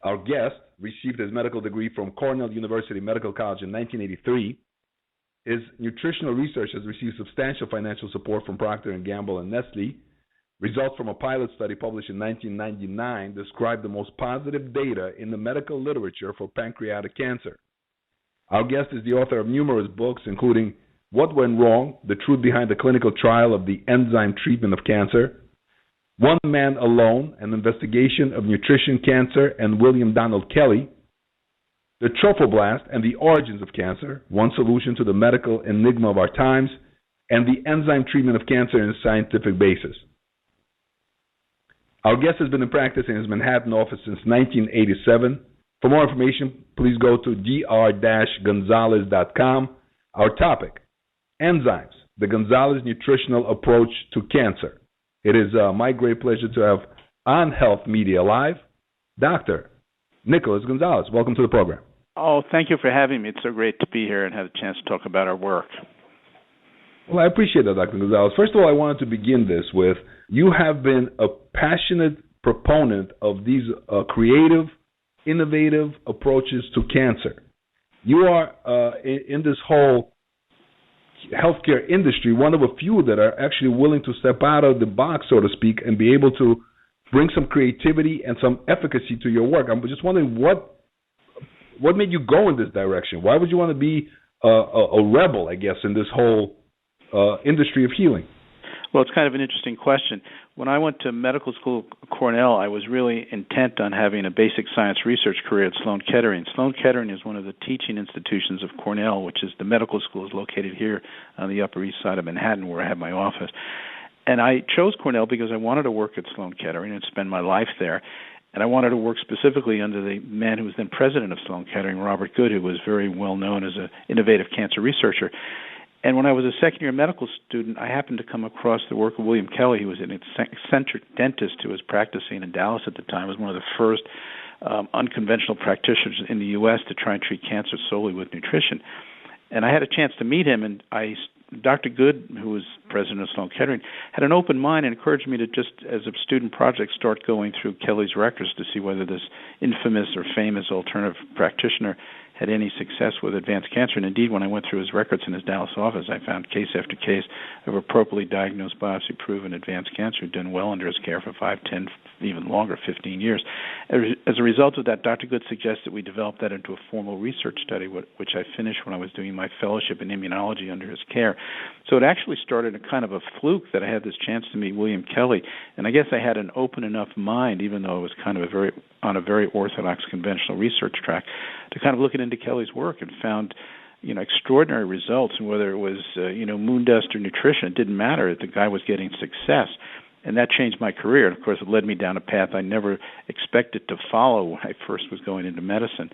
Our guest received his medical degree from Cornell University Medical College in 1983. His nutritional research has received substantial financial support from Procter & Gamble and Nestle. Results from a pilot study published in 1999 describe the most positive data in the medical literature for pancreatic cancer. Our guest is the author of numerous books, including What Went Wrong? The Truth Behind the Clinical Trial of the Enzyme Treatment of Cancer, One Man Alone, an investigation of nutrition, cancer, and William Donald Kelly, The Trophoblast and the Origins of Cancer, One Solution to the Medical Enigma of Our Times, and the Enzyme Treatment of Cancer in a Scientific Basis. Our guest has been in practice in his Manhattan office since 1987. For more information, please go to dr-gonzalez.com. Our topic, enzymes, the Gonzalez nutritional approach to cancer. It is my great pleasure to have on Health Media Live, Dr. Nicholas Gonzalez. Welcome to the program. Oh, thank you for having me. It's so great to be here and have a chance to talk about our work. Well, I appreciate that, Dr. Gonzalez. First of all, I wanted to begin this with, you have been a passionate proponent of these creative, innovative approaches to cancer. You are, in this whole healthcare industry, one of a few that are actually willing to step out of the box, so to speak, and be able to bring some creativity and some efficacy to your work. I'm just wondering what made you go in this direction? Why would you want to be a rebel, I guess, in this whole industry of healing? Well, it's kind of an interesting question. When I went to medical school at Cornell, I was really intent on having a basic science research career at Sloan Kettering. Sloan Kettering is one of the teaching institutions of Cornell, which is the medical school is located here on the Upper East Side of Manhattan, where I have my office. And I chose Cornell because I wanted to work at Sloan Kettering and spend my life there. And I wanted to work specifically under the man who was then president of Sloan Kettering, Robert Good, who was very well known as an innovative cancer researcher. And when I was a second-year medical student, I happened to come across the work of William Kelly, who was an eccentric dentist who was practicing in Dallas at the time. He was one of the first unconventional practitioners in the U.S. to try and treat cancer solely with nutrition. And I had a chance to meet him, and Dr. Good, who was president of Sloan Kettering, had an open mind and encouraged me to just, as a student project, start going through Kelly's records to see whether this infamous or famous alternative practitioner had any success with advanced cancer. And indeed, when I went through his records in his Dallas office, I found case after case of appropriately diagnosed, biopsy-proven advanced cancer who'd done well under his care for 5, 10, even longer, 15 years. As a result of that, Dr. Good suggested we develop that into a formal research study, which I finished when I was doing my fellowship in immunology under his care. So it actually started a kind of a fluke that I had this chance to meet William Kelly, and I guess I had an open enough mind, even though it was kind of on a very orthodox conventional research track, to kind of look into Kelly's work and found, extraordinary results. And whether it was, moon dust or nutrition, it didn't matter. The guy was getting success. And that changed my career. And, of course, it led me down a path I never expected to follow when I first was going into medicine.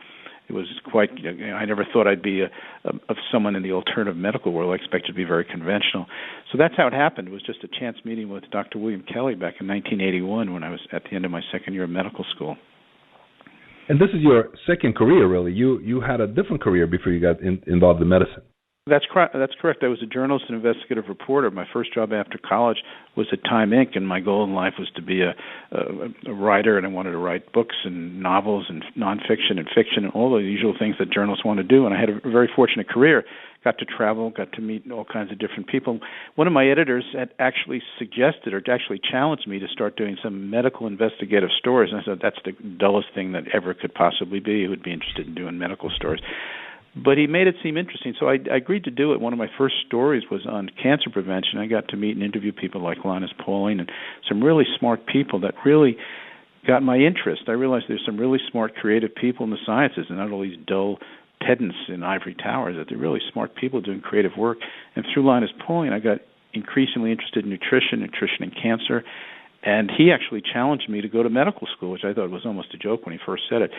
It was quite, I never thought I'd be of someone in the alternative medical world. I expected to be very conventional. So that's how it happened. It was just a chance meeting with Dr. William Kelly back in 1981 when I was at the end of my second year of medical school. And this is your second career, really. You had a different career before you got involved in medicine. That's correct. I was a journalist and investigative reporter. My first job after college was at Time Inc., and my goal in life was to be a writer, and I wanted to write books and novels and nonfiction and fiction and all the usual things that journalists want to do. And I had a very fortunate career. Got to travel, got to meet all kinds of different people. One of my editors had actually suggested or actually challenged me to start doing some medical investigative stories. And I said, that's the dullest thing that ever could possibly be. Who would be interested in doing medical stories? But he made it seem interesting, so I agreed to do it. One of my first stories was on cancer prevention. I got to meet and interview people like Linus Pauling and some really smart people that really got my interest. I realized there's some really smart, creative people in the sciences and not all these dull pedants in ivory towers, that they're really smart people doing creative work. And through Linus Pauling, I got increasingly interested in nutrition and cancer. And he actually challenged me to go to medical school, which I thought was almost a joke when he first said it.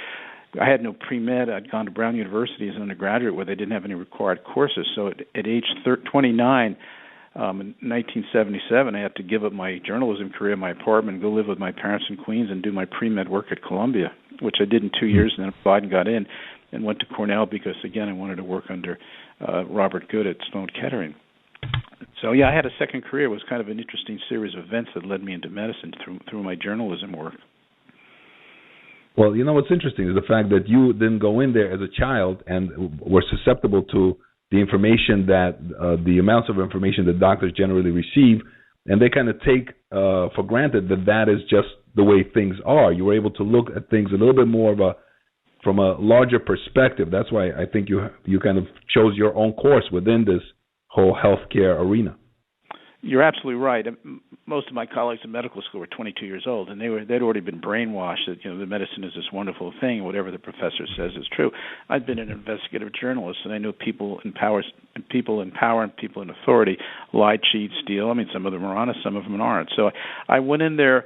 I had no pre-med. I'd gone to Brown University as an undergraduate where they didn't have any required courses. So at age 29, in 1977, I had to give up my journalism career, my apartment, and go live with my parents in Queens and do my pre-med work at Columbia, which I did in 2 years, and then applied and got in and went to Cornell because, again, I wanted to work under Robert Good at Sloan Kettering. So, yeah, I had a second career. It was kind of an interesting series of events that led me into medicine through my journalism work. Well, you know what's interesting is the fact that you didn't go in there as a child and were susceptible to the information that the amounts of information that doctors generally receive, and they kind of take for granted that that is just the way things are. You were able to look at things a little bit more from a larger perspective. That's why I think you kind of chose your own course within this whole healthcare arena. You're absolutely right. Most of my colleagues in medical school were 22 years old, and they'd already been brainwashed that the medicine is this wonderful thing, whatever the professor says is true. I'd been an investigative journalist, and I knew people in power and people in authority lie, cheat, steal. I mean, some of them are honest, some of them aren't. So I went in there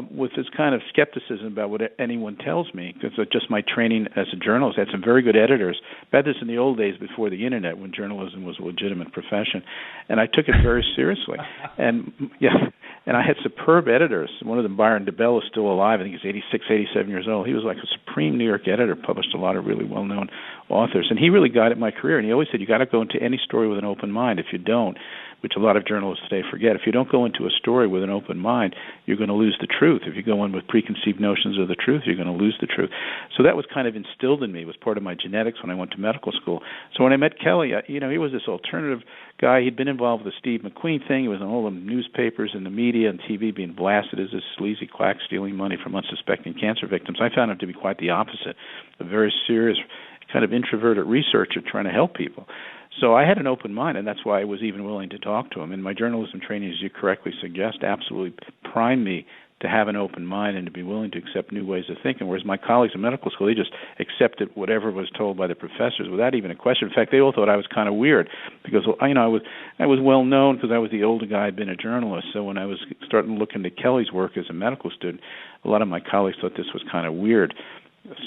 with this kind of skepticism about what anyone tells me, because just my training as a journalist. I had some very good editors. About this in the old days before the internet, when journalism was a legitimate profession, and I took it very seriously. And I had superb editors. One of them, Byron DeBell, is still alive. I think he's 86, 87 years old. He was like a supreme New York editor, published a lot of really well-known authors, and he really guided my career. And he always said, you got to go into any story with an open mind. If you don't, which a lot of journalists today forget, if you don't go into a story with an open mind, you're going to lose the truth. If you go in with preconceived notions of the truth, you're going to lose the truth. So that was kind of instilled in me. It was part of my genetics when I went to medical school. So when I met Kelly, he was this alternative guy. He'd been involved with the Steve McQueen thing. He was on all the newspapers and the media and TV being blasted as this sleazy quack stealing money from unsuspecting cancer victims. I found him to be quite the opposite, a very serious kind of introverted researcher trying to help people. So I had an open mind, and that's why I was even willing to talk to him. And my journalism training, as you correctly suggest, absolutely primed me to have an open mind and to be willing to accept new ways of thinking, whereas my colleagues in medical school, they just accepted whatever was told by the professors without even a question. In fact, they all thought I was kind of weird because I was well known because I was the older guy, I'd been a journalist. So when I was starting to look into Kelly's work as a medical student, a lot of my colleagues thought this was kind of weird.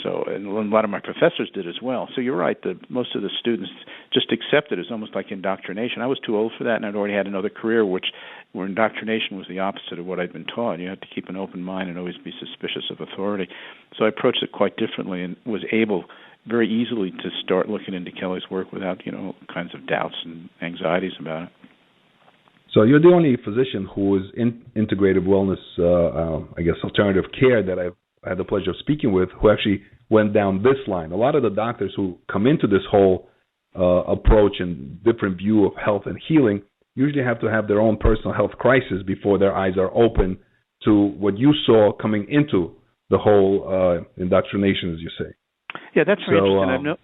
So, and a lot of my professors did as well. So you're right, most of the students just accepted it as almost like indoctrination. I was too old for that, and I'd already had another career where indoctrination was the opposite of what I'd been taught. You had to keep an open mind and always be suspicious of authority. So I approached it quite differently and was able very easily to start looking into Kelly's work without, kinds of doubts and anxieties about it. So you're the only physician who is in integrative wellness, alternative care that I had the pleasure of speaking with, who actually went down this line. A lot of the doctors who come into this whole approach and different view of health and healing usually have to have their own personal health crisis before their eyes are open to what you saw coming into the whole indoctrination, as you say. Yeah, that's very interesting.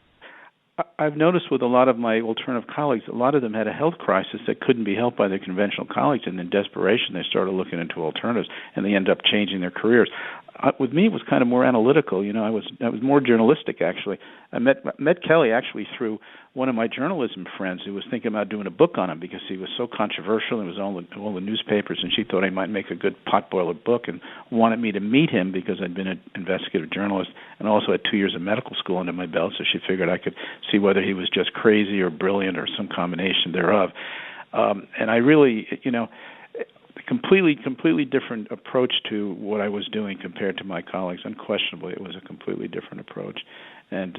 I've noticed with a lot of my alternative colleagues, a lot of them had a health crisis that couldn't be helped by their conventional colleagues, and in desperation they started looking into alternatives, and they ended up changing their careers. With me, it was kind of more analytical. I was more journalistic, actually. I met Kelly actually through one of my journalism friends who was thinking about doing a book on him because he was so controversial and was all the newspapers, and she thought I might make a good potboiler book and wanted me to meet him because I'd been an investigative journalist and also had 2 years of medical school under my belt, so she figured I could see whether he was just crazy or brilliant or some combination thereof. And I really, completely different approach to what I was doing compared to my colleagues. Unquestionably, it was a completely different approach. And,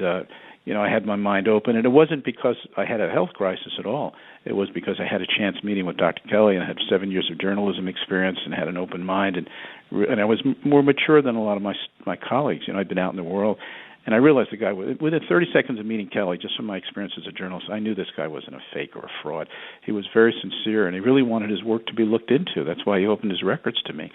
I had my mind open. And it wasn't because I had a health crisis at all. It was because I had a chance meeting with Dr. Kelly, and I had 7 years of journalism experience and had an open mind. And I was more mature than a lot of my colleagues. I'd been out in the world. And I realized the guy, within 30 seconds of meeting Kelly, just from my experience as a journalist, I knew this guy wasn't a fake or a fraud. He was very sincere, and he really wanted his work to be looked into. That's why he opened his records to me.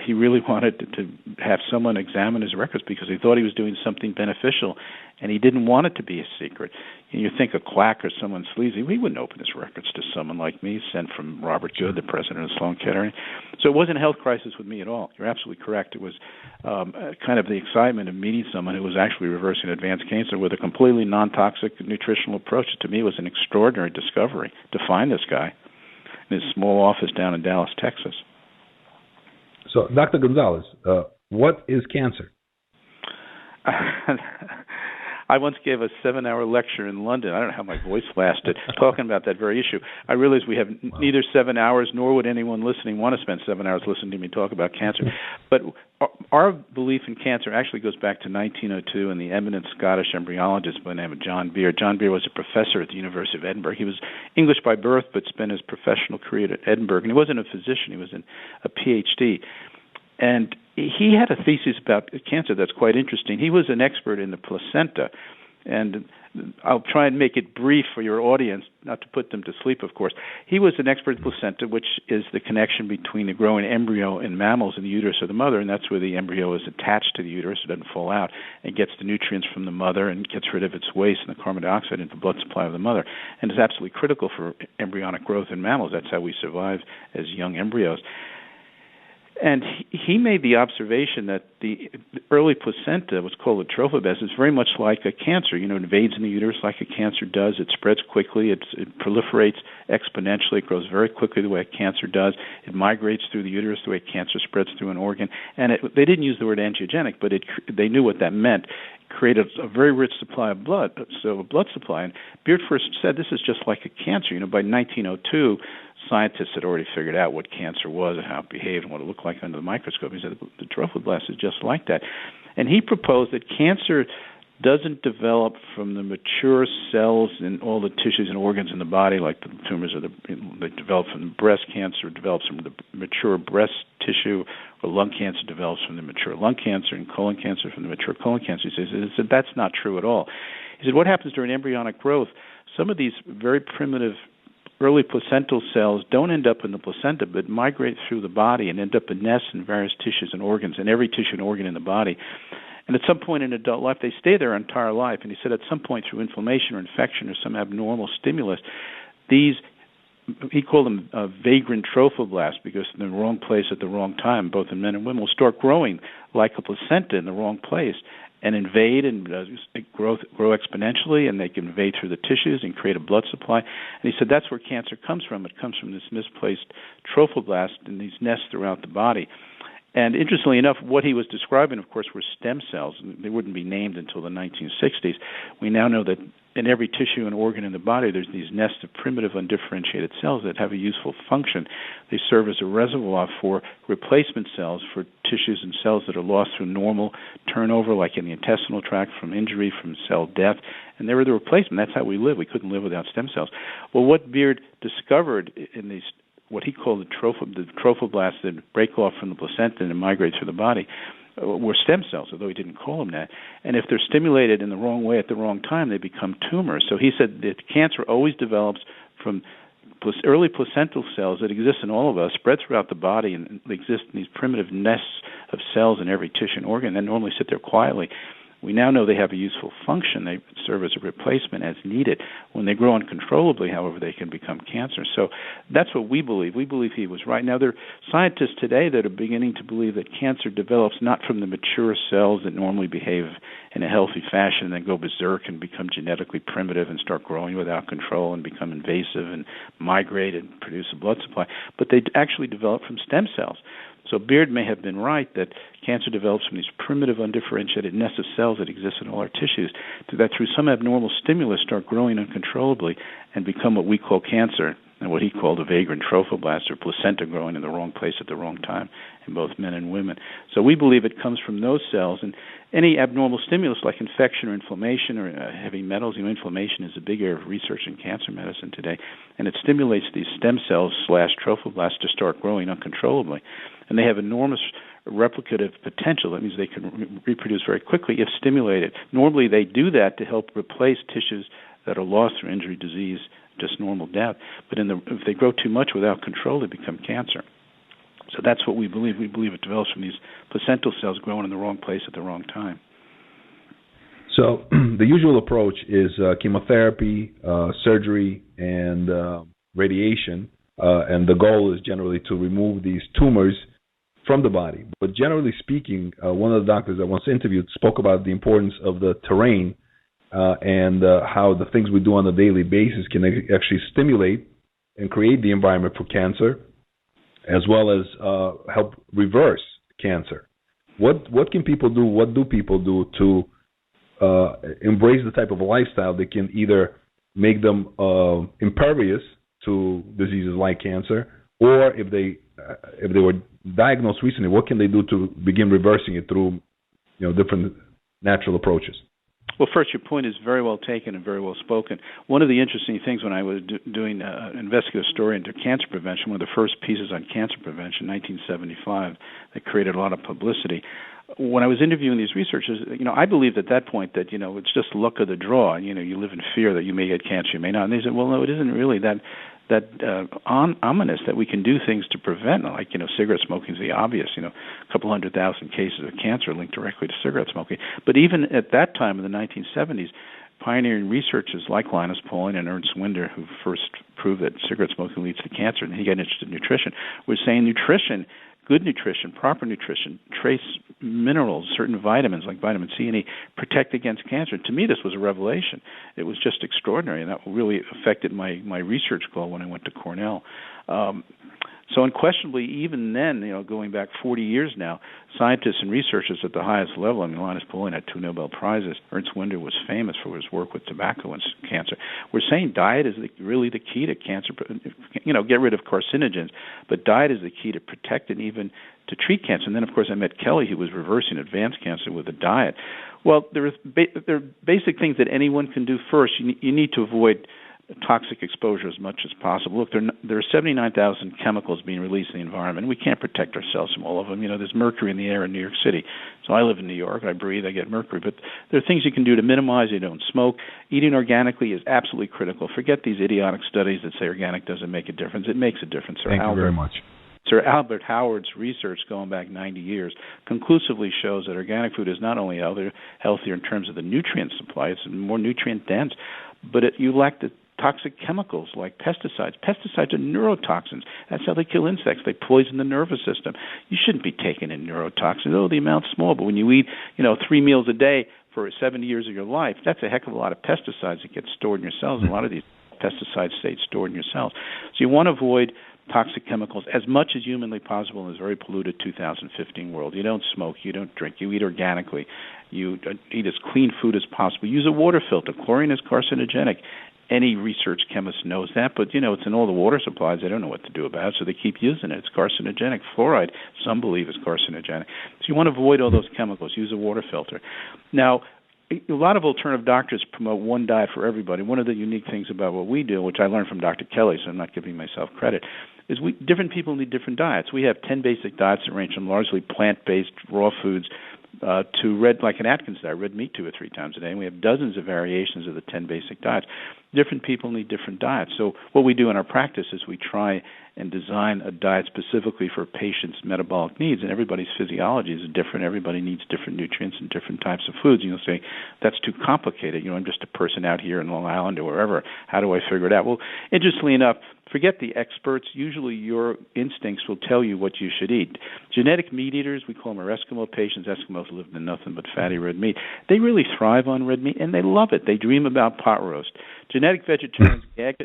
He really wanted to have someone examine his records because he thought he was doing something beneficial, and he didn't want it to be a secret. You think a quack or someone sleazy, he wouldn't open his records to someone like me, sent from Robert Good, the president of Sloan Kettering. So it wasn't a health crisis with me at all. You're absolutely correct. It was kind of the excitement of meeting someone who was actually reversing advanced cancer with a completely non-toxic nutritional approach. To me, it was an extraordinary discovery to find this guy in his small office down in Dallas, Texas. So, Dr. Gonzalez, what is cancer? I once gave a 7-hour lecture in London. I don't know how my voice lasted, talking about that very issue. I realized we have neither 7 hours, nor would anyone listening want to spend 7 hours listening to me talk about cancer. But our belief in cancer actually goes back to 1902 and the eminent Scottish embryologist by the name of John Beer. John Beer was a professor at the University of Edinburgh. He was English by birth, but spent his professional career at Edinburgh. And he wasn't a physician. He was a PhD. And he had a thesis about cancer that's quite interesting. He was an expert in the placenta, and I'll try and make it brief for your audience, not to put them to sleep, of course. He was an expert in placenta, which is the connection between the growing embryo in mammals and the uterus of the mother, and that's where the embryo is attached to the uterus, it doesn't fall out, and gets the nutrients from the mother and gets rid of its waste and the carbon dioxide into the blood supply of the mother. And it's absolutely critical for embryonic growth in mammals. That's how we survive as young embryos. And he made the observation that the early placenta, what's called a trophoblast, is very much like a cancer. You know, it invades in the uterus like a cancer does. It spreads quickly. It proliferates exponentially. It grows very quickly the way a cancer does. It migrates through the uterus the way cancer spreads through an organ. And they didn't use the word angiogenic, but they knew what that meant. Created a very rich supply of blood, so a blood supply. And Beard first said this is just like a cancer. You know, by 1902, scientists had already figured out what cancer was and how it behaved and what it looked like under the microscope. He said the trophoblast is just like that. And he proposed that cancer doesn't develop from the mature cells in all the tissues and organs in the body, like the tumors they develop from the breast cancer, develops from the mature breast tissue, or lung cancer develops from the mature lung cancer, and colon cancer from the mature colon cancer. He said that's not true at all. He said what happens during embryonic growth, some of these very primitive early placental cells don't end up in the placenta but migrate through the body and end up in nests in various tissues and organs, in every tissue and organ in the body. And at some point in adult life, they stay their entire life. And he said at some point through inflammation or infection or some abnormal stimulus, these, he called them vagrant trophoblasts because they're in the wrong place at the wrong time, both in men and women, will start growing like a placenta in the wrong place and invade and grow exponentially, and they can invade through the tissues and create a blood supply. And he said that's where cancer comes from. It comes from this misplaced trophoblast in these nests throughout the body. And interestingly enough, what he was describing, of course, were stem cells. They wouldn't be named until the 1960s. We now know that in every tissue and organ in the body, there's these nests of primitive undifferentiated cells that have a useful function. They serve as a reservoir for replacement cells for tissues and cells that are lost through normal turnover, like in the intestinal tract, from injury, from cell death. And they were the replacement. That's how we live. We couldn't live without stem cells. Well, what Beard discovered in these what he called the trophoblasts that break off from the placenta and migrate through the body were stem cells, although he didn't call them that. And if they're stimulated in the wrong way at the wrong time, they become tumors. So he said that cancer always develops from early placental cells that exist in all of us, spread throughout the body, and exist in these primitive nests of cells in every tissue and organ that normally sit there quietly. We now know they have a useful function. They serve as a replacement as needed. When they grow uncontrollably, however, they can become cancer. So that's what we believe. We believe he was right. Now, there are scientists today that are beginning to believe that cancer develops not from the mature cells that normally behave in a healthy fashion and then go berserk and become genetically primitive and start growing without control and become invasive and migrate and produce a blood supply, but they actually develop from stem cells. So Beard may have been right that cancer develops from these primitive, undifferentiated nests of cells that exist in all our tissues, that through some abnormal stimulus start growing uncontrollably and become what we call cancer, and what he called a vagrant trophoblast, or placenta growing in the wrong place at the wrong time in both men and women. So we believe it comes from those cells, and any abnormal stimulus like infection or inflammation or heavy metals, inflammation is a big area of research in cancer medicine today, and it stimulates these stem cells / trophoblasts to start growing uncontrollably. And they have enormous replicative potential. That means they can reproduce very quickly if stimulated. Normally they do that to help replace tissues that are lost through injury, disease, just normal death. But if they grow too much without control, they become cancer. So that's what we believe. We believe it develops from these placental cells growing in the wrong place at the wrong time. So the usual approach is chemotherapy, surgery, and radiation. And the goal is generally to remove these tumors from the body. But generally speaking, one of the doctors I once interviewed spoke about the importance of the terrain and how the things we do on a daily basis can actually stimulate and create the environment for cancer, as well as help reverse cancer. What can people do? What do people do to embrace the type of lifestyle that can either make them impervious to diseases like cancer, or if they were diagnosed recently, what can they do to begin reversing it through different natural approaches? Well, first, your point is very well taken and very well spoken. One of the interesting things when I was doing an investigative story into cancer prevention, one of the first pieces on cancer prevention, 1975, that created a lot of publicity. When I was interviewing these researchers, I believed at that point that, it's just luck of the draw. You live in fear that you may get cancer, you may not. And they said, well, no, it isn't really that ominous, that we can do things to prevent, like, cigarette smoking is the obvious, a couple 100,000 cases of cancer linked directly to cigarette smoking. But even at that time in the 1970s, pioneering researchers like Linus Pauling and Ernst Winder, who first proved that cigarette smoking leads to cancer, and he got interested in nutrition, was saying nutrition, good nutrition, proper nutrition, trace minerals, certain vitamins like vitamin C and E, protect against cancer. To me, this was a revelation. It was just extraordinary, and that really affected my research goal when I went to Cornell. So unquestionably, even then, going back 40 years now, scientists and researchers at the highest level, Linus Pauling had 2 Nobel Prizes, Ernst Winder was famous for his work with tobacco and cancer, we're saying diet is really the key to cancer. Get rid of carcinogens, but diet is the key to protect and even to treat cancer. And then, of course, I met Kelly, who was reversing advanced cancer with a diet. Well, there are basic things that anyone can do first. You need to avoid toxic exposure as much as possible. Look, there are 79,000 chemicals being released in the environment. We can't protect ourselves from all of them. There's mercury in the air in New York City. So I live in New York. I breathe. I get mercury. But there are things you can do to minimize. You don't smoke. Eating organically is absolutely critical. Forget these idiotic studies that say organic doesn't make a difference. It makes a difference. Thank you very much. Sir Albert Howard's research going back 90 years conclusively shows that organic food is not only healthier in terms of the nutrient supply, it's more nutrient dense, but you lack the toxic chemicals like pesticides. Pesticides are neurotoxins. That's how they kill insects. They poison the nervous system. You shouldn't be taking in neurotoxins. Oh, the amount's small, but when you eat, 3 meals a day for 70 years of your life, that's a heck of a lot of pesticides that get stored in your cells. And a lot of these pesticides stay stored in your cells. So you want to avoid toxic chemicals as much as humanly possible in this very polluted 2015 world. You don't smoke, you don't drink, you eat organically, you eat as clean food as possible. Use a water filter. Chlorine is carcinogenic. Any research chemist knows that, but, it's in all the water supplies. They don't know what to do about it, so they keep using it. It's carcinogenic. Fluoride, some believe, is carcinogenic. So you want to avoid all those chemicals. Use a water filter. Now, a lot of alternative doctors promote one diet for everybody. One of the unique things about what we do, which I learned from Dr. Kelly, so I'm not giving myself credit, is different people need different diets. We have 10 basic diets that range from largely plant-based raw foods to like an Atkins diet, red meat 2 or 3 times a day. And we have dozens of variations of the 10 basic diets. Different people need different diets. So what we do in our practice is we try and design a diet specifically for a patient's metabolic needs, and everybody's physiology is different. Everybody needs different nutrients and different types of foods. You'll say, that's too complicated. I'm just a person out here in Long Island or wherever. How do I figure it out? Well, interestingly enough, forget the experts. Usually your instincts will tell you what you should eat. Genetic meat eaters, we call them our Eskimo patients. Eskimos live in nothing but fatty red meat. They really thrive on red meat, and they love it. They dream about pot roast. Genetic vegetarians gag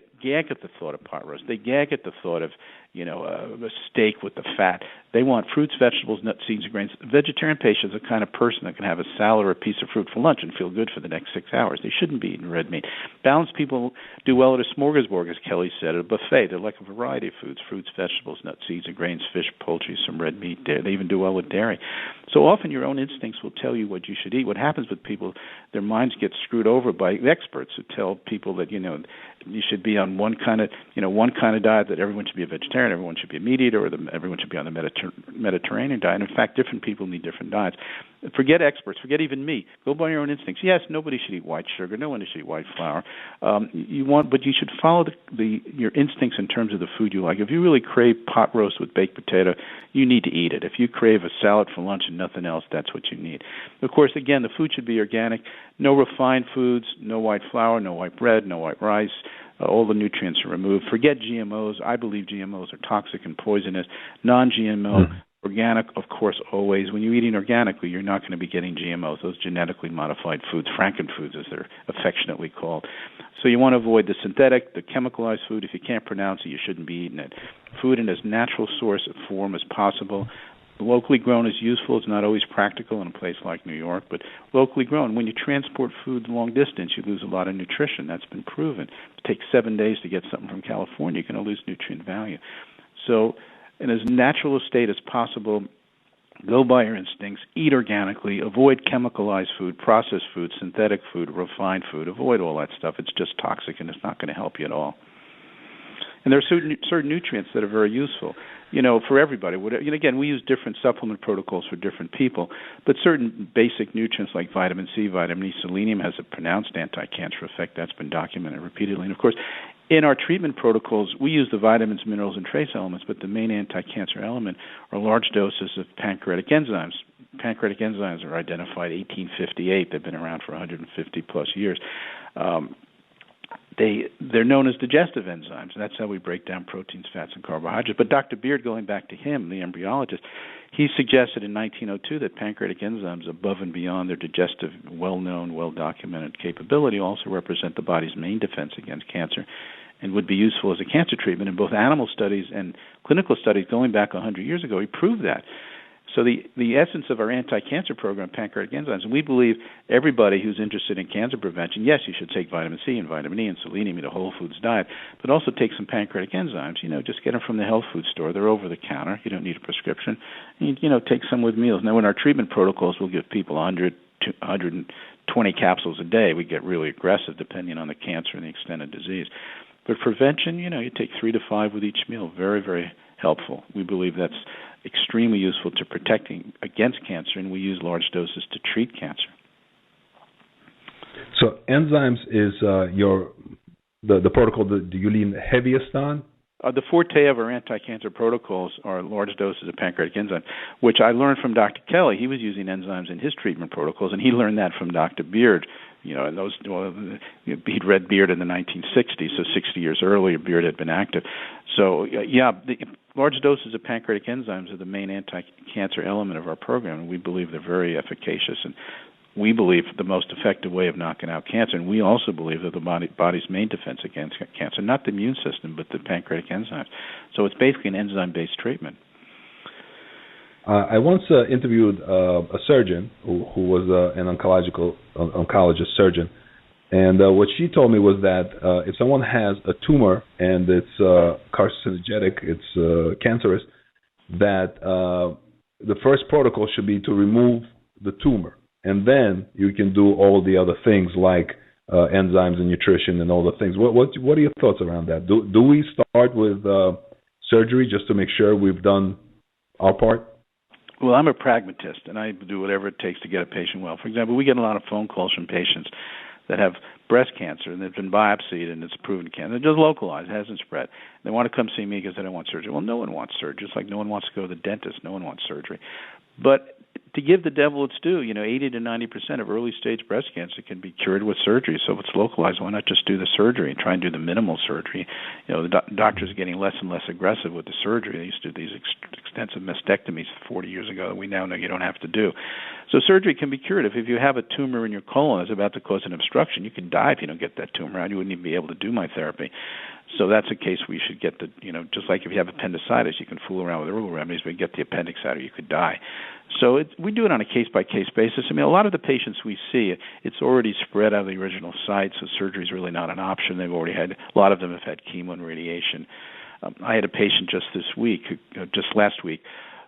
at the thought of pot roast. They gag at the thought of, a steak with the fat. They want fruits, vegetables, nuts, seeds, and grains. Vegetarian patients are the kind of person that can have a salad or a piece of fruit for lunch and feel good for the next 6 hours. They shouldn't be eating red meat. Balanced people do well at a smorgasbord, as Kelly said, at a buffet. They like a variety of foods, fruits, vegetables, nuts, seeds, and grains, fish, poultry, some red meat. They even do well with dairy. So often your own instincts will tell you what you should eat. What happens with people, their minds get screwed over by experts who tell people that, you should be on one kind of diet, that everyone should be a vegetarian, everyone should be a meat eater, or everyone should be on the Mediterranean diet. In fact, different people need different diets. Forget experts. Forget even me. Go by your own instincts. Yes, nobody should eat white sugar. No one should eat white flour. But you should follow your instincts in terms of the food you like. If you really crave pot roast with baked potato, you need to eat it. If you crave a salad for lunch and nothing else, that's what you need. Of course, again, the food should be organic. No refined foods. No white flour. No white bread. No white rice. All the nutrients are removed. Forget GMOs. I believe GMOs are toxic and poisonous. Non-GMO. Organic, of course, always. When you're eating organically, you're not going to be getting GMOs, those genetically modified foods, frankenfoods as they're affectionately called. So you want to avoid the synthetic, the chemicalized food. If you can't pronounce it, you shouldn't be eating it. Food in as natural source of form as possible. Locally grown is useful. It's not always practical in a place like New York, but locally grown. When you transport food long distance, you lose a lot of nutrition. That's been proven. It takes 7 days to get something from California. You're going to lose nutrient value. So in as natural a state as possible, Go by your instincts, eat organically, avoid chemicalized food, processed food, synthetic food, refined food. Avoid all that stuff. It's just toxic and it's not going to help you at all. And there are certain nutrients that are very useful, for everybody. Again, we use different supplement protocols for different people, but certain basic nutrients like vitamin C, vitamin E, selenium has a pronounced anti-cancer effect. That's been documented repeatedly. And, of course, in our treatment protocols, we use the vitamins, minerals, and trace elements, but the main anti-cancer element are large doses of pancreatic enzymes. Pancreatic enzymes are identified 1858. They've been around for 150-plus years. They're known as digestive enzymes. That's how we break down proteins, fats, and carbohydrates. But Dr. Beard, going back to him, the embryologist, he suggested in 1902 that pancreatic enzymes, above and beyond their digestive, well-known, well-documented capability, also represent the body's main defense against cancer and would be useful as a cancer treatment. In both animal studies and clinical studies going back 100 years ago, he proved that. So the essence of our anti-cancer program, pancreatic enzymes, and we believe everybody who's interested in cancer prevention, yes, you should take vitamin C and vitamin E and selenium, eat a whole foods diet, but also take some pancreatic enzymes. Just get them from the health food store. They're over the counter. You don't need a prescription. Take some with meals. Now, in our treatment protocols, we'll give people 100 to 120 capsules a day. We get really aggressive depending on the cancer and the extent of disease. But prevention, you take 3 to 5 with each meal. Very, very helpful. We believe that's extremely useful to protecting against cancer, and we use large doses to treat cancer. So enzymes is the protocol that you lean heaviest on? The forte of our anti-cancer protocols are large doses of pancreatic enzymes, which I learned from Dr. Kelly. He was using enzymes in his treatment protocols, and he learned that from Dr. Beard. And he'd read Beard in the 1960s, so 60 years earlier, Beard had been active. So, the large doses of pancreatic enzymes are the main anti-cancer element of our program, and we believe they're very efficacious, and we believe the most effective way of knocking out cancer. And we also believe that the body's main defense against cancer, not the immune system, but the pancreatic enzymes. So it's basically an enzyme-based treatment. I once interviewed a surgeon who was an oncologist surgeon, and what she told me was that if someone has a tumor and it's carcinogenic, it's cancerous, that the first protocol should be to remove the tumor, and then you can do all the other things like enzymes and nutrition and all the things. What are your thoughts around that? Do we start with surgery just to make sure we've done our part? Well, I'm a pragmatist, and I do whatever it takes to get a patient well. For example, we get a lot of phone calls from patients that have breast cancer, and they've been biopsied, and it's proven cancer. It's just localized. It hasn't spread. They want to come see me because they don't want surgery. Well, no one wants surgery. Just like no one wants to go to the dentist. No one wants surgery. But to give the devil its due, 80 to 90% of early-stage breast cancer can be cured with surgery. So if it's localized, why not just do the surgery and try and do the minimal surgery? The doctors are getting less and less aggressive with the surgery. They used to do these extensive mastectomies 40 years ago that we now know you don't have to do. So surgery can be curative. If you have a tumor in your colon that's about to cause an obstruction, you can die if you don't get that tumor out. You wouldn't even be able to do my therapy. So that's a case where you should get just like if you have appendicitis, you can fool around with herbal remedies, but get the appendix out or you could die. So we do it on a case-by-case basis. I mean, a lot of the patients we see, it's already spread out of the original site, so surgery is really not an option. They've already had, a lot of them have had chemo and radiation. I had a patient just last week,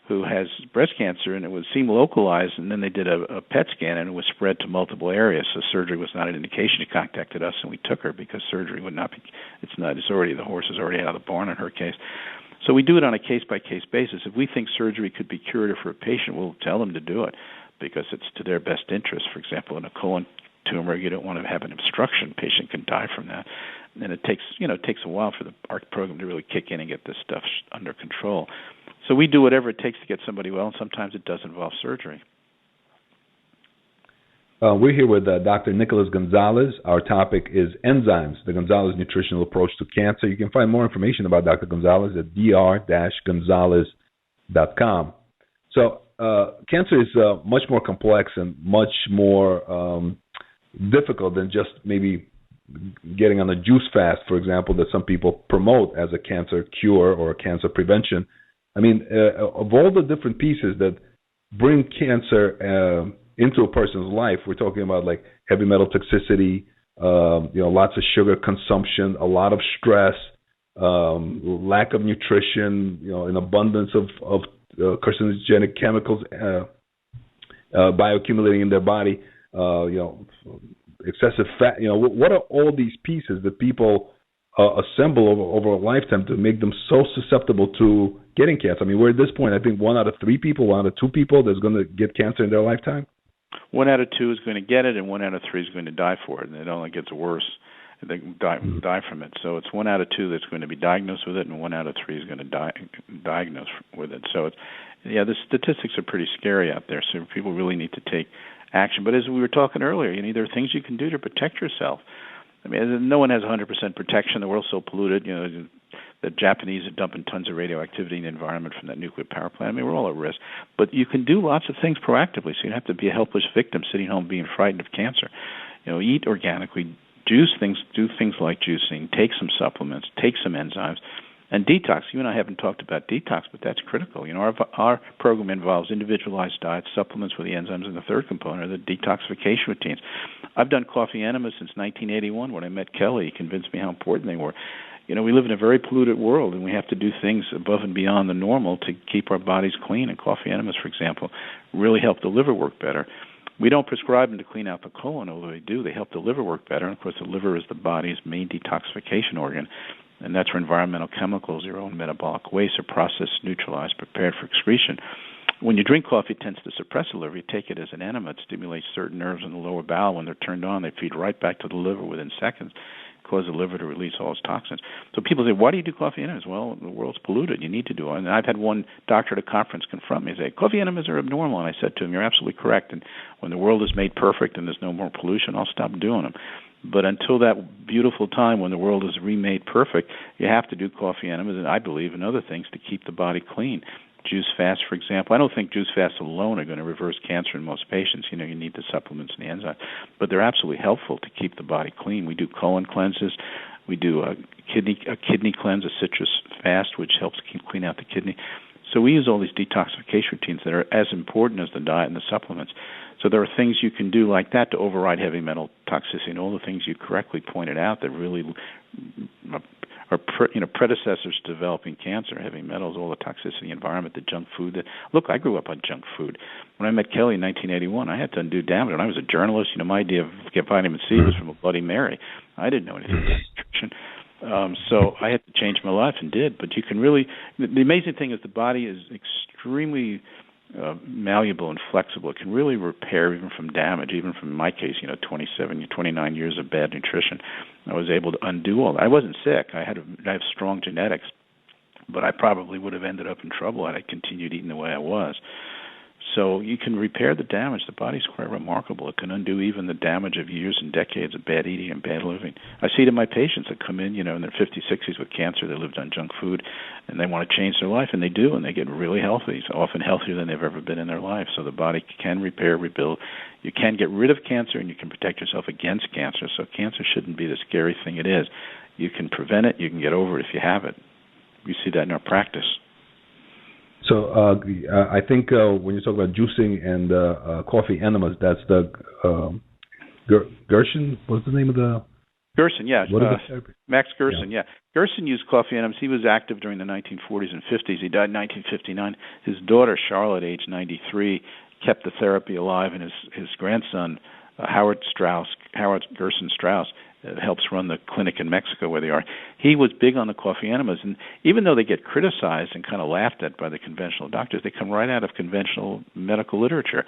who has breast cancer, and it seemed localized, and then they did a PET scan, and it was spread to multiple areas, so surgery was not an indication. She contacted us, and we took her because surgery would not be, the horse is already out of the barn in her case. So we do it on a case-by-case basis. If we think surgery could be curative for a patient, we'll tell them to do it because it's to their best interest. For example, in a colon tumor, you don't want to have an obstruction. Patient can die from that. And it takes a while for the ARC program to really kick in and get this stuff under control. So we do whatever it takes to get somebody well, and sometimes it does involve surgery. We're here with Dr. Nicholas Gonzalez. Our topic is enzymes, the Gonzalez nutritional approach to cancer. You can find more information about Dr. Gonzalez at dr-gonzalez.com. So cancer is much more complex and much more difficult than just maybe getting on a juice fast, for example, that some people promote as a cancer cure or a cancer prevention. I mean, of all the different pieces that bring cancer into a person's life, we're talking about like heavy metal toxicity, lots of sugar consumption, a lot of stress, lack of nutrition, an abundance of carcinogenic chemicals bioaccumulating in their body, excessive fat. What are all these pieces that people assemble over a lifetime to make them so susceptible to getting cancer? I mean, we're at this point, I think 1 out of 3 people, 1 out of 2 people that's going to get cancer in their lifetime. 1 out of 2 is going to get it, and 1 out of 3 is going to die for it, and it only gets worse. They die from it. So it's 1 out of 2 that's going to be diagnosed with it, and 1 out of 3 is going to die diagnosed with it. So the statistics are pretty scary out there. So people really need to take action. But as we were talking earlier, there are things you can do to protect yourself. I mean, no one has 100% protection. The world's so polluted. The Japanese are dumping tons of radioactivity in the environment from that nuclear power plant. I mean, we're all at risk. But you can do lots of things proactively, so you don't have to be a helpless victim sitting home being frightened of cancer. Eat organically, do things like juicing, take some supplements, take some enzymes, and detox. You and I haven't talked about detox, but that's critical. Our program involves individualized diets, supplements with the enzymes, and the third component are the detoxification routines. I've done coffee enemas since 1981. When I met Kelly, he convinced me how important they were. We live in a very polluted world, and we have to do things above and beyond the normal to keep our bodies clean. And coffee enemas, for example, really help the liver work better. We don't prescribe them to clean out the colon, although they do. They help the liver work better. And, of course, the liver is the body's main detoxification organ, and that's where environmental chemicals, your own metabolic waste, are processed, neutralized, prepared for excretion. When you drink coffee, it tends to suppress the liver. You take it as an enema. It stimulates certain nerves in the lower bowel. When they're turned on, they feed right back to the liver within seconds, cause the liver to release all its toxins. So people say, why do you do coffee enemas? Well, the world's polluted. You need to do it. And I've had one doctor at a conference confront me and say, coffee enemas are abnormal. And I said to him, you're absolutely correct. And when the world is made perfect and there's no more pollution, I'll stop doing them. But until that beautiful time when the world is remade perfect, you have to do coffee enemas, and I believe, and other things to keep the body clean. Juice fast, for example. I don't think juice fasts alone are going to reverse cancer in most patients. You need the supplements and the enzymes. But they're absolutely helpful to keep the body clean. We do colon cleanses. We do a kidney cleanse, a citrus fast, which helps clean out the kidney. So we use all these detoxification routines that are as important as the diet and the supplements. So there are things you can do like that to override heavy metal toxicity, and all the things you correctly pointed out that really are predecessors to developing cancer, heavy metals, all the toxicity environment, the junk food. Look, I grew up on junk food. When I met Kelly in 1981, I had to undo damage. When I was a journalist, my idea of get vitamin C was from a Bloody Mary. I didn't know anything about nutrition. So I had to change my life and did. But you can really, the amazing thing is the body is extremely malleable and flexible. It can really repair even from damage, even from, in my case, 29 years of bad nutrition. I was able to undo all that. I wasn't sick. I have strong genetics, but I probably would have ended up in trouble had I continued eating the way I was. So you can repair the damage. The body's quite remarkable. It can undo even the damage of years and decades of bad eating and bad living. I see it in my patients that come in, in their 50s, 60s with cancer. They lived on junk food, and they want to change their life, and they do, and they get really healthy. It's often healthier than they've ever been in their life. So the body can repair, rebuild. You can get rid of cancer, and you can protect yourself against cancer. So cancer shouldn't be the scary thing it is. You can prevent it. You can get over it if you have it. We see that in our practice. So I think when you talk about juicing and coffee enemas, that's the Gerson. What's the name of the? Gerson, yeah. Max Gerson, yeah. Gerson used coffee enemas. He was active during the 1940s and 50s. He died in 1959. His daughter, Charlotte, age 93, kept the therapy alive, and his grandson, Howard Gerson Strauss, helps run the clinic in Mexico where they are. He was big on the coffee enemas, and even though they get criticized and kind of laughed at by the conventional doctors, they come right out of conventional medical literature.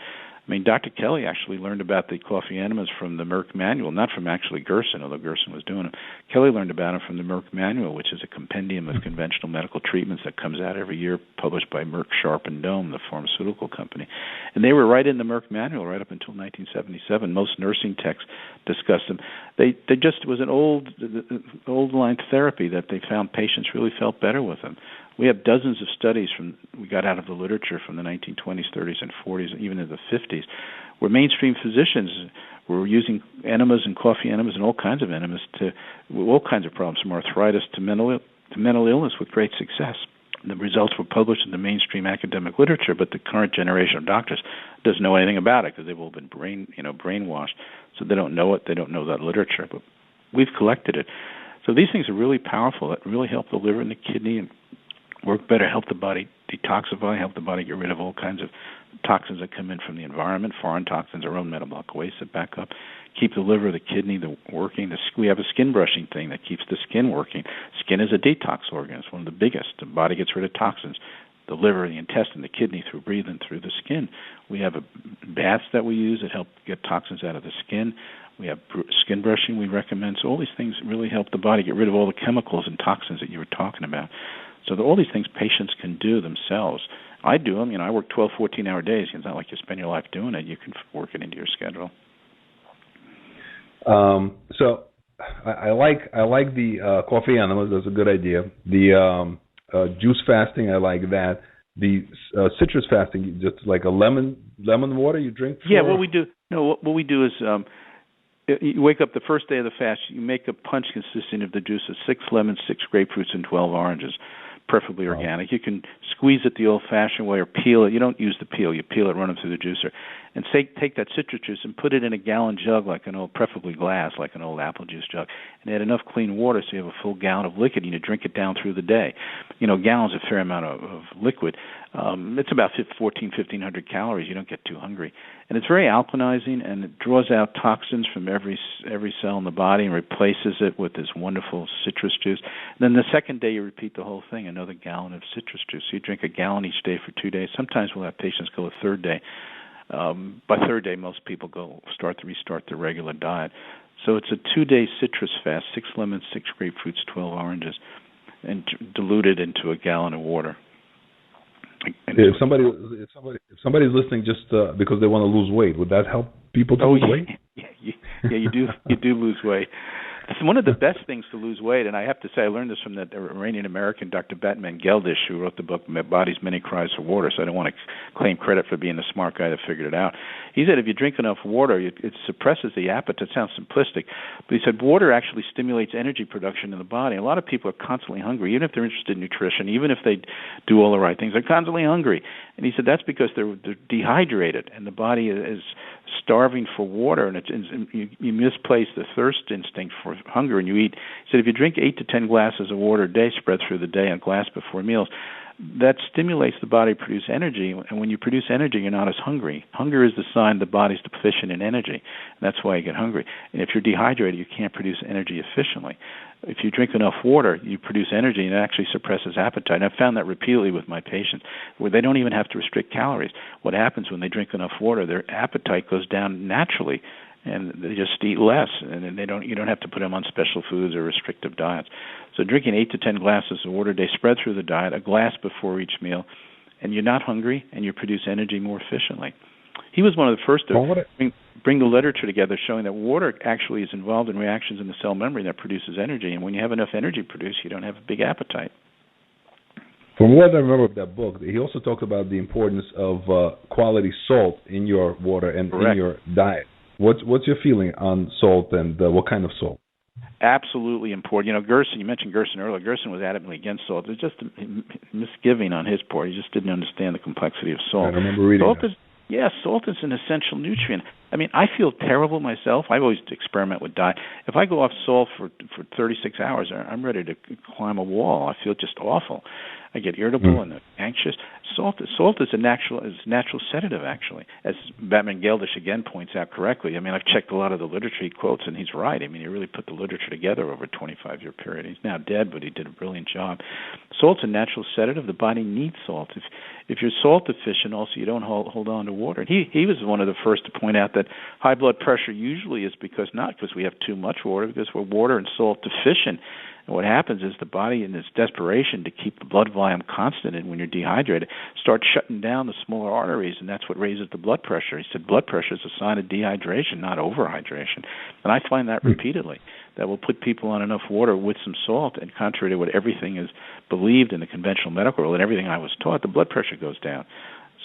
I mean, Dr. Kelly actually learned about the coffee enemas from the Merck Manual, not from actually Gerson, although Gerson was doing them. Kelly learned about them from the Merck Manual, which is a compendium of conventional medical treatments that comes out every year, published by Merck Sharp and Dohme, the pharmaceutical company. And they were right in the Merck Manual right up until 1977. Most nursing texts discussed them. They just was an old line therapy that they found patients really felt better with them. We have dozens of studies we got out of the literature from the 1920s, 30s, and 40s, and even in the 50s, where mainstream physicians were using enemas and coffee enemas and all kinds of enemas to all kinds of problems, from arthritis to mental illness, with great success. The results were published in the mainstream academic literature, but the current generation of doctors doesn't know anything about it because they've all been brainwashed, so they don't know it. They don't know that literature, but we've collected it. So these things are really powerful. That really help the liver and the kidney and work better, help the body detoxify, help the body get rid of all kinds of toxins that come in from the environment, foreign toxins, our own metabolic waste that back up, keep the liver, the kidney working. We have a skin brushing thing that keeps the skin working. Skin is a detox organ. It's one of the biggest. The body gets rid of toxins. The liver, the intestine, the kidney through breathing through the skin. We have baths that we use that help get toxins out of the skin. We have skin brushing we recommend. So all these things really help the body get rid of all the chemicals and toxins that you were talking about. So all these things patients can do themselves. I do them. I work 12, 14-hour days. It's not like you spend your life doing it. You can work it into your schedule. So I like the coffee animals. That's a good idea. The juice fasting, I like that. The citrus fasting, just like a lemon water you drink. Yeah, what we do. No, what we do is you wake up the first day of the fast. You make a punch consisting of the juice of 6 lemons, 6 grapefruits, and 12 oranges, preferably organic. You can squeeze it the old-fashioned way or peel it. You don't use the peel. You peel it, run it through the juicer. And take that citrus juice and put it in a gallon jug, like an old, preferably glass, like an old apple juice jug, and add enough clean water so you have a full gallon of liquid and you drink it down through the day. Gallon's a fair amount of liquid. It's about 1,500 calories. You don't get too hungry. And it's very alkalinizing, and it draws out toxins from every cell in the body and replaces it with this wonderful citrus juice. And then the second day you repeat the whole thing, another gallon of citrus juice. So you drink a gallon each day for 2 days. Sometimes we'll have patients go a third day. By third day, most people restart their regular diet. So it's a 2-day citrus fast, 6 lemons, 6 grapefruits, 12 oranges, and diluted into a gallon of water. If somebody's listening just because they want to lose weight, would that help people to lose weight? Yeah, you do lose weight. It's one of the best things to lose weight, and I have to say I learned this from the Iranian-American Dr. Batman Geldish, who wrote the book Body's Many Cries for Water, so I don't want to claim credit for being the smart guy that figured it out. He said if you drink enough water, it suppresses the appetite. It sounds simplistic, but he said water actually stimulates energy production in the body. A lot of people are constantly hungry, even if they're interested in nutrition, even if they do all the right things, they're constantly hungry. And he said that's because they're dehydrated, and the body is starving for water, and you misplace the thirst instinct for hunger, and you eat. He said if you drink 8 to 10 glasses of water a day, spread through the day, a glass before meals, that stimulates the body to produce energy, and when you produce energy, you're not as hungry. Hunger is the sign the body's deficient in energy, and that's why you get hungry. And if you're dehydrated, you can't produce energy efficiently. If you drink enough water, you produce energy, and it actually suppresses appetite. And I've found that repeatedly with my patients, where they don't even have to restrict calories. What happens when they drink enough water, their appetite goes down naturally, and they just eat less, and you don't have to put them on special foods or restrictive diets. So drinking 8 to 10 glasses of water a day, spread through the diet, a glass before each meal, and you're not hungry, and you produce energy more efficiently. He was one of the first to bring the literature together showing that water actually is involved in reactions in the cell membrane that produces energy, and when you have enough energy produced, you don't have a big appetite. From what I remember of that book, he also talked about the importance of quality salt in your water and in your diet. What's your feeling on salt and what kind of salt? Absolutely important. Gerson, you mentioned Gerson earlier. Gerson was adamantly against salt. It was just a misgiving on his part. He just didn't understand the complexity of salt. I remember reading that. Salt is an essential nutrient. I mean, I feel terrible myself. I always experiment with diet. If I go off salt for 36 hours, I'm ready to climb a wall. I feel just awful. I get irritable and anxious. Salt is a natural sedative, actually, as Batman Geldish again points out correctly. I mean, I've checked a lot of the literature he quotes, and he's right. I mean, he really put the literature together over a 25-year period. He's now dead, but he did a brilliant job. Salt's a natural sedative. The body needs salt. If you're salt deficient, also you don't hold on to water. He was one of the first to point out that high blood pressure usually is not because we have too much water, because we're water and salt deficient. And what happens is the body, in its desperation to keep the blood volume constant, and when you're dehydrated, starts shutting down the smaller arteries, and that's what raises the blood pressure. He said blood pressure is a sign of dehydration, not overhydration. And I find that repeatedly, that will put people on enough water with some salt, and contrary to what everything is believed in the conventional medical world and everything I was taught, the blood pressure goes down.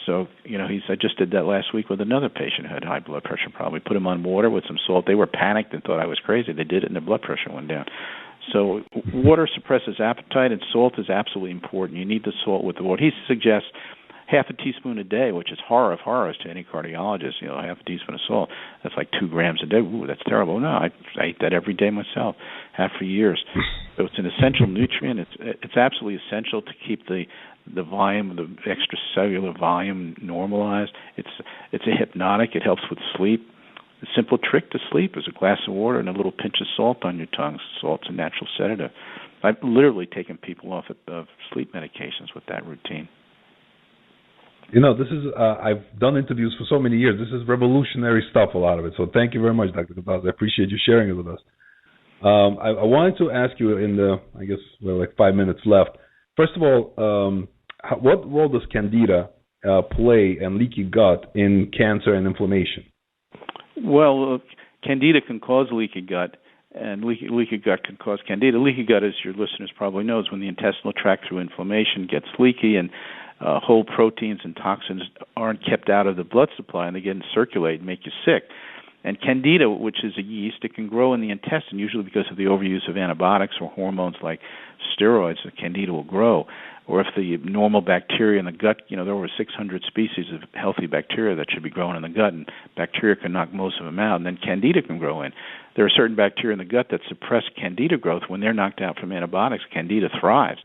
So, I just did that last week with another patient who had high blood pressure. Probably put him on water with some salt. They were panicked and thought I was crazy. They did it, and their blood pressure went down. So water suppresses appetite, and salt is absolutely important. You need the salt with the water. He suggests half a teaspoon a day, which is horror of horrors to any cardiologist. Half a teaspoon of salt. That's like 2 grams a day. Ooh, that's terrible. No, I eat that every day myself, have for years. So it's an essential nutrient. It's absolutely essential to keep the volume, the extracellular volume normalized. It's a hypnotic. It helps with sleep. The simple trick to sleep is a glass of water and a little pinch of salt on your tongue. Salt's a natural sedative. I've literally taken people off of sleep medications with that routine. This is I've done interviews for so many years. This is revolutionary stuff, a lot of it. So thank you very much, Dr. Gonzalez. I appreciate you sharing it with us. I wanted to ask you in the, I guess, like 5 minutes left. First of all, what role does Candida play and leaky gut in cancer and inflammation? Well, Candida can cause leaky gut, and leaky gut can cause Candida. Leaky gut, as your listeners probably know, is when the intestinal tract through inflammation gets leaky and whole proteins and toxins aren't kept out of the blood supply, and they get in circulate and make you sick. And Candida, which is a yeast, it can grow in the intestine, usually because of the overuse of antibiotics or hormones like steroids. The Candida will grow. Or if the normal bacteria in the gut, there are over 600 species of healthy bacteria that should be growing in the gut, and bacteria can knock most of them out, and then Candida can grow in. There are certain bacteria in the gut that suppress Candida growth. When they're knocked out from antibiotics, Candida thrives,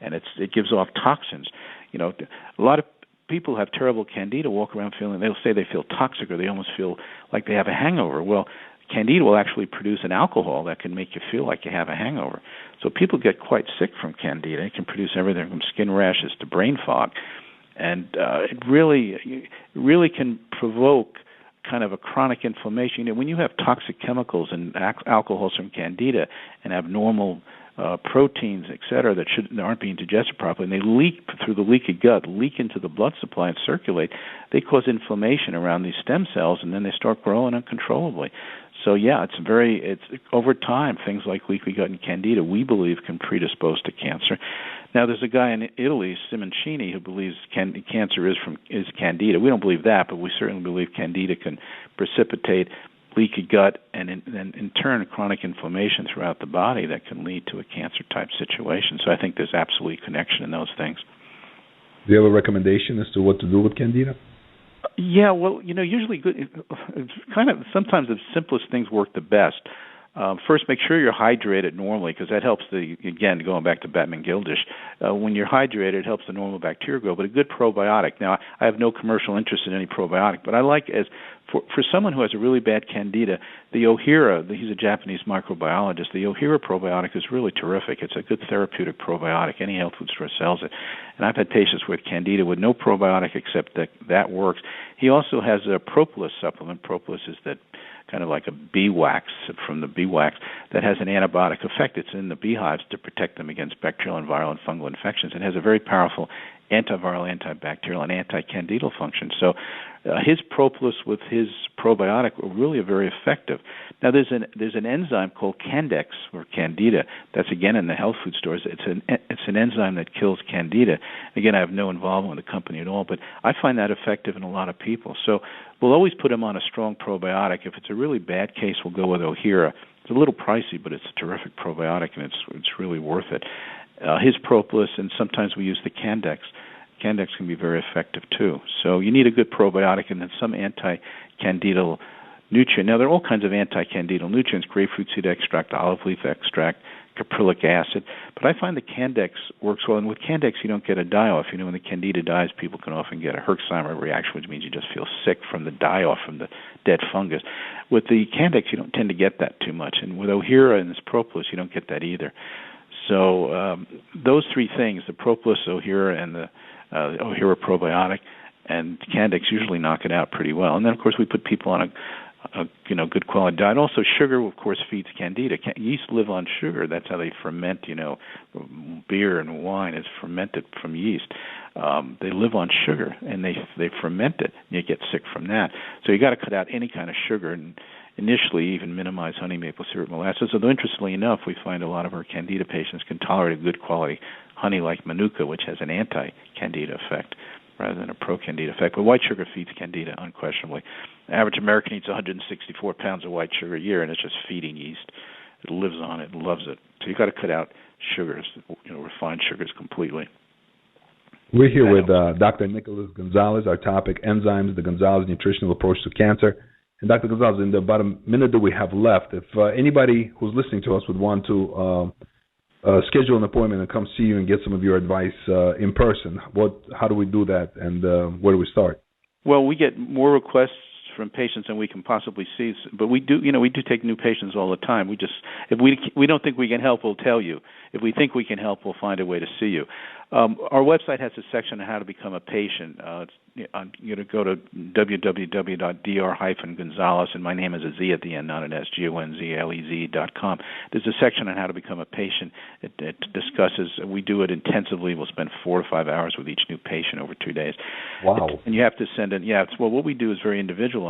and it gives off toxins. A lot of people have terrible Candida, walk around they'll say they feel toxic or they almost feel like they have a hangover. Well, Candida will actually produce an alcohol that can make you feel like you have a hangover. So people get quite sick from Candida. It can produce everything from skin rashes to brain fog. And it really can provoke kind of a chronic inflammation. When you have toxic chemicals and alcohols from Candida and abnormal proteins, et cetera, that aren't being digested properly, and they leak through the leaky gut, leak into the blood supply and circulate, they cause inflammation around these stem cells, and then they start growing uncontrollably. So, yeah, it's over time, things like leaky gut and Candida, we believe, can predispose to cancer. Now, there's a guy in Italy, Simoncini, who believes cancer is Candida. We don't believe that, but we certainly believe Candida can precipitate leaky gut and in turn chronic inflammation throughout the body that can lead to a cancer-type situation. So I think there's absolutely connection in those things. Do you have a recommendation as to what to do with Candida? Yeah, well, usually it's kind of sometimes the simplest things work the best. First, make sure you're hydrated normally, because that helps again, going back to Batman Gildish, when you're hydrated, it helps the normal bacteria grow, but a good probiotic. Now, I have no commercial interest in any probiotic, but I like, for someone who has a really bad Candida, the Ohira, he's a Japanese microbiologist, the Ohira probiotic is really terrific. It's a good therapeutic probiotic. Any health food store sells it. And I've had patients with Candida with no probiotic except that works. He also has a propolis supplement. Propolis is that kind of like a bee wax from the bee wax that has an antibiotic effect. It's in the beehives to protect them against bacterial and viral and fungal infections. It has a very powerful antiviral, antibacterial, and anti-candidal function. So his propolis with his probiotic really are very effective. Now there's an enzyme called Candex or Candida that's again in the health food stores. It's an enzyme that kills Candida. Again, I have no involvement with the company at all, but I find that effective in a lot of people. So we'll always put him on a strong probiotic. If it's a really bad case, we'll go with Ohira. It's a little pricey, but it's a terrific probiotic, and it's really worth it. His propolis, and sometimes we use the Candex. Candex can be very effective too. So you need a good probiotic and then some anti-candidal nutrient. Now, there are all kinds of anti-candidal nutrients, grapefruit seed extract, olive leaf extract, caprylic acid. But I find the Candex works well. And with Candex, you don't get a die-off. When the Candida dies, people can often get a Herxheimer reaction, which means you just feel sick from the die-off from the dead fungus. With the Candex, you don't tend to get that too much. And with Ohira and this propolis, you don't get that either. So those three things, the propolis, Ohira, and the Ohira probiotic, and Candex usually knock it out pretty well. And then, of course, we put people on a good quality diet. Also, sugar, of course, feeds Candida. Yeast live on sugar. That's how they ferment. Beer and wine is fermented from yeast. They live on sugar, and they ferment it. And you get sick from that. So you got to cut out any kind of sugar, and initially even minimize honey, maple syrup, molasses. Although interestingly enough, we find a lot of our Candida patients can tolerate a good quality honey like Manuka, which has an anti-Candida effect rather than a pro-Candida effect. But white sugar feeds Candida, unquestionably. The average American eats 164 pounds of white sugar a year, and it's just feeding yeast. It lives on it, loves it. So you've got to cut out sugars, refined sugars completely. We're here with Dr. Nicholas Gonzalez. Our topic, enzymes, the Gonzalez nutritional approach to cancer. And Dr. Gonzalez, in about a minute that we have left, if anybody who's listening to us would want to schedule an appointment and come see you and get some of your advice in person, how do we do that, and where do we start? Well, we get more requests from patients than we can possibly see, but we do take new patients all the time. If we don't think we can help, we'll tell you. If we think we can help, we'll find a way to see you. Our website has a section on how to become a patient. You go to www.dr-gonzalez, and my name is a Z at the end, not an S, GONZLEZ.com. There's a section on how to become a patient. It discusses, we do it intensively. We'll spend 4 to 5 hours with each new patient over 2 days. Wow. And you have to send in, what we do is very individual.